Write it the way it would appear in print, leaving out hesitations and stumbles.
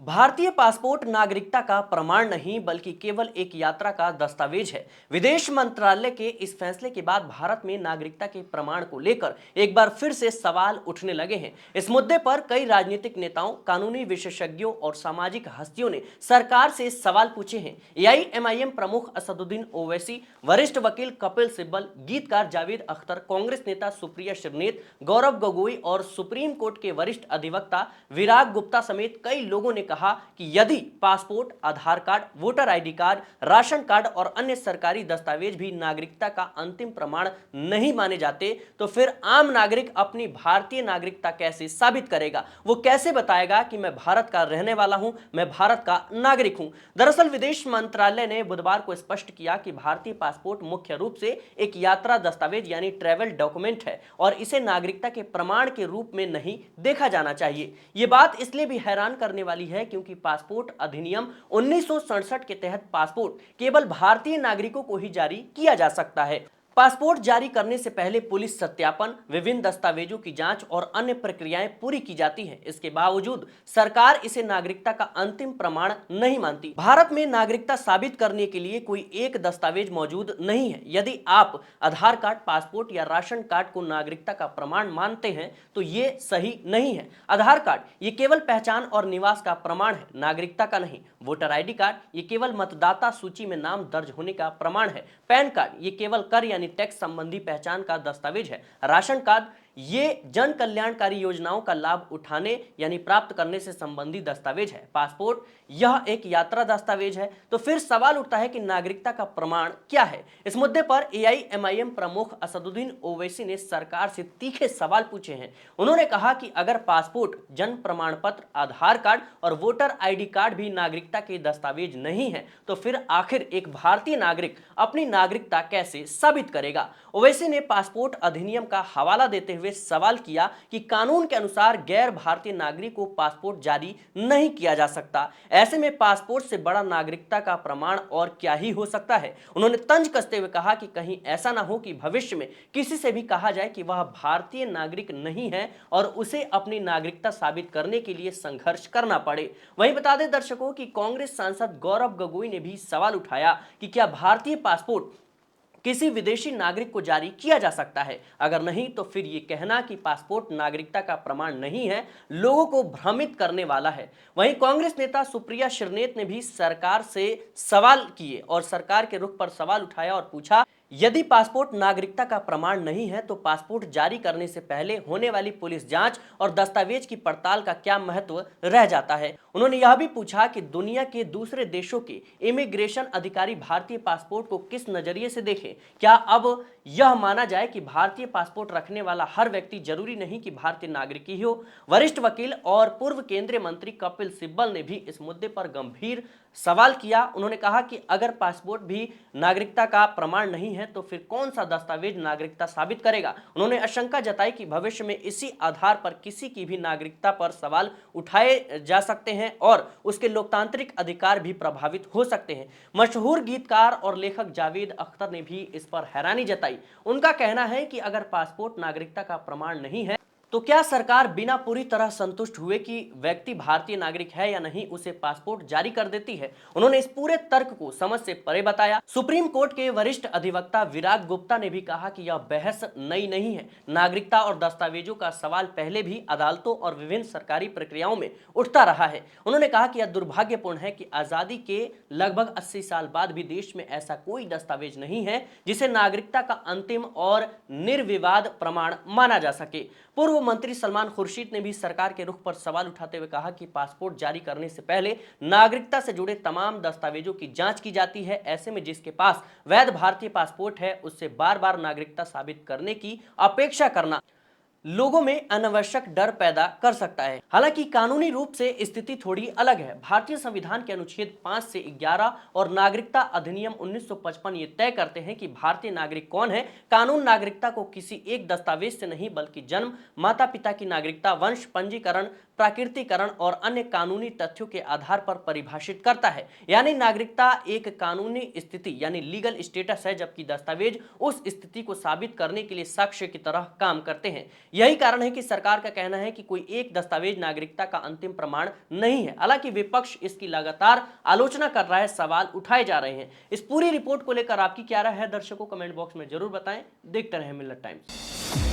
भारतीय पासपोर्ट नागरिकता का प्रमाण नहीं बल्कि केवल एक यात्रा का दस्तावेज है। विदेश मंत्रालय के इस फैसले के बाद भारत में नागरिकता के प्रमाण को लेकर एक बार फिर से सवाल उठने लगे हैं। इस मुद्दे पर कई राजनीतिक नेताओं, कानूनी विशेषज्ञों और सामाजिक हस्तियों ने सरकार से सवाल पूछे हैं। एआईएमआईएम प्रमुख असदुद्दीन ओवैसी, वरिष्ठ वकील कपिल सिब्बल, गीतकार जावेद अख्तर, कांग्रेस नेता सुप्रिया श्रीनेत, गौरव गोगोई और सुप्रीम कोर्ट के वरिष्ठ अधिवक्ता विराग गुप्ता समेत कई लोगों ने कहा कि यदि passport, Aadhaar card, voter ID card, ration card और अन्य सरकारी दस्तावेज भी नागरिकता का अंतिम प्रमाण नहीं माने जाते तो फिर आम नागरिक अपनी भारतीय नागरिकता कैसे साबित करेगा? वो कैसे बताएगा कि मैं भारत का रहने वाला हूं, मैं भारत का नागरिक हूं? दरअसल विदेश मंत्रालय ने बुधवार को स्पष्ट किया कि भारतीय पासपोर्ट मुख्य रूप से एक यात्रा दस्तावेज यानी ट्रैवल डॉक्यूमेंट है और इसे नागरिकता के प्रमाण के रूप में नहीं देखा जाना चाहिए। यह बात इसलिए भी हैरान करने वाली है क्योंकि पासपोर्ट अधिनियम 1967 के तहत पासपोर्ट केवल भारतीय नागरिकों को ही जारी किया जा सकता है। पासपोर्ट जारी करने से पहले पुलिस सत्यापन, विभिन्न दस्तावेजों की जांच और अन्य प्रक्रियाएं पूरी की जाती हैं। इसके बावजूद सरकार इसे नागरिकता का अंतिम प्रमाण नहीं मानती। भारत में नागरिकता साबित करने के लिए कोई एक दस्तावेज मौजूद नहीं है। यदि आप आधार कार्ड, पासपोर्ट या राशन कार्ड को नागरिकता का प्रमाण मानते हैं तो ये सही नहीं है। आधार कार्ड ये केवल पहचान और निवास का प्रमाण है, नागरिकता का नहीं। वोटर आईडी कार्ड ये केवल मतदाता सूची में नाम दर्ज होने का प्रमाण है। पैन कार्ड ये केवल कर यानी टैक्स संबंधी पहचान का दस्तावेज है। राशन कार्ड ये जन कल्याणकारी योजनाओं का लाभ उठाने यानी प्राप्त करने से संबंधित दस्तावेज है। पासपोर्ट यह एक यात्रा दस्तावेज है। तो फिर सवाल उठता है कि नागरिकता का प्रमाण क्या है? इस मुद्दे पर एआईएमआईएम प्रमुख असदुद्दीन ओवैसी ने सरकार से तीखे सवाल पूछे हैं। उन्होंने कहा कि अगर पासपोर्ट, जन्म प्रमाण पत्र, आधार कार्ड और वोटर आईडी कार्ड भी नागरिकता के दस्तावेज नहीं है तो फिर आखिर एक भारतीय नागरिक अपनी नागरिकता कैसे साबित करेगा? ओवैसी ने पासपोर्ट अधिनियम का हवाला देते हुए सवाल किया कि कानून के अनुसार गैर भारतीय नागरिक को पासपोर्ट जारी नहीं किया जा सकता। ऐसे में पासपोर्ट से बड़ा नागरिकता का प्रमाण और क्या ही हो सकता है? उन्होंने तंज कसते हुए कहा कि कहीं ऐसा ना हो कि भविष्य में किसी से भी कहा जाए कि वह भारतीय नागरिक नहीं है और उसे अपनी नागरिकता साबित करने के लिए संघर्ष करना पड़े। वहीं बता दें दर्शकों कि कांग्रेस सांसद गौरव गोगोई ने भी सवाल उठाया कि क्या भारतीय पासपोर्ट किसी विदेशी नागरिक को जारी किया जा सकता है? अगर नहीं तो फिर यह कहना कि पासपोर्ट नागरिकता का प्रमाण नहीं है लोगों को भ्रमित करने वाला है। वहीं कांग्रेस नेता सुप्रिया श्रीनेत ने भी सरकार से सवाल किए और सरकार के रुख पर सवाल उठाया और पूछा, यदि पासपोर्ट नागरिकता का प्रमाण नहीं है तो पासपोर्ट जारी करने से पहले होने वाली पुलिस जांच और दस्तावेज की पड़ताल का क्या महत्व रह जाता है? उन्होंने यह भी पूछा कि दुनिया के दूसरे देशों के इमिग्रेशन अधिकारी भारतीय पासपोर्ट को किस नजरिए से देखें। क्या अब यह माना जाए कि भारतीय पासपोर्ट रखने वाला हर व्यक्ति जरूरी नहीं कि भारतीय नागरिक ही हो? वरिष्ठ वकील और पूर्व केंद्रीय मंत्री कपिल सिब्बल ने भी इस मुद्दे पर गंभीर सवाल किया। उन्होंने कहा कि अगर पासपोर्ट भी नागरिकता का प्रमाण नहीं है तो फिर कौन सा दस्तावेज नागरिकता साबित करेगा? उन्होंने आशंका जताई कि भविष्य में इसी आधार पर किसी की भी नागरिकता पर सवाल उठाए जा सकते हैं और उसके लोकतांत्रिक अधिकार भी प्रभावित हो सकते हैं। मशहूर गीतकार और लेखक जावेद अख्तर ने भी इस पर हैरानी जताई। उनका कहना है कि अगर पासपोर्ट नागरिकता का प्रमाण नहीं है तो क्या सरकार बिना पूरी तरह संतुष्ट हुए कि व्यक्ति भारतीय नागरिक है या नहीं उसे पासपोर्ट जारी कर देती है? उन्होंने इस पूरे तर्क को समझ से परे बताया। सुप्रीम कोर्ट के वरिष्ठ अधिवक्ता विराग गुप्ता ने भी कहा कि यह बहस नई नहीं है। नागरिकता और दस्तावेजों का सवाल पहले भी अदालतों और विभिन्न सरकारी प्रक्रियाओं में उठता रहा है। उन्होंने कहा कि यह दुर्भाग्यपूर्ण है कि आजादी के लगभग 80 साल बाद भी देश में ऐसा कोई दस्तावेज नहीं है जिसे नागरिकता का अंतिम और निर्विवाद प्रमाण माना जा सके। पूर्व मंत्री सलमान खुर्शीद ने भी सरकार के रुख पर सवाल उठाते हुए कहा कि पासपोर्ट जारी करने से पहले नागरिकता से जुड़े तमाम दस्तावेजों की जांच की जाती है। ऐसे में जिसके पास वैध भारतीय पासपोर्ट है उससे बार बार नागरिकता साबित करने की अपेक्षा करना लोगों में अनावश्यक डर पैदा कर सकता है। हालांकि कानूनी रूप से स्थिति थोड़ी अलग है। भारतीय संविधान के अनुच्छेद 5 से 11 और नागरिकता अधिनियम 1955 ये तय करते हैं कि भारतीय नागरिक कौन है। कानून नागरिकता को किसी एक दस्तावेज से नहीं बल्कि जन्म, माता पिता की नागरिकता, वंश पंजीकरण, प्राकृतिकरण और अन्य कानूनी तथ्यों के आधार पर परिभाषित करता है। यानी नागरिकता एक कानूनी स्थिति यानी लीगल स्टेटस है, जबकि दस्तावेज उस स्थिति को साबित करने के लिए साक्ष्य की तरह काम करते हैं। यही कारण है कि सरकार का कहना है कि कोई एक दस्तावेज नागरिकता का अंतिम प्रमाण नहीं है। हालांकि विपक्ष इसकी लगातार आलोचना कर रहा है, सवाल उठाए जा रहे हैं। इस पूरी रिपोर्ट को लेकर आपकी क्या राय है दर्शकों, कमेंट बॉक्स में जरूर बताएं। देखते रहें मिल्लत टाइम्स।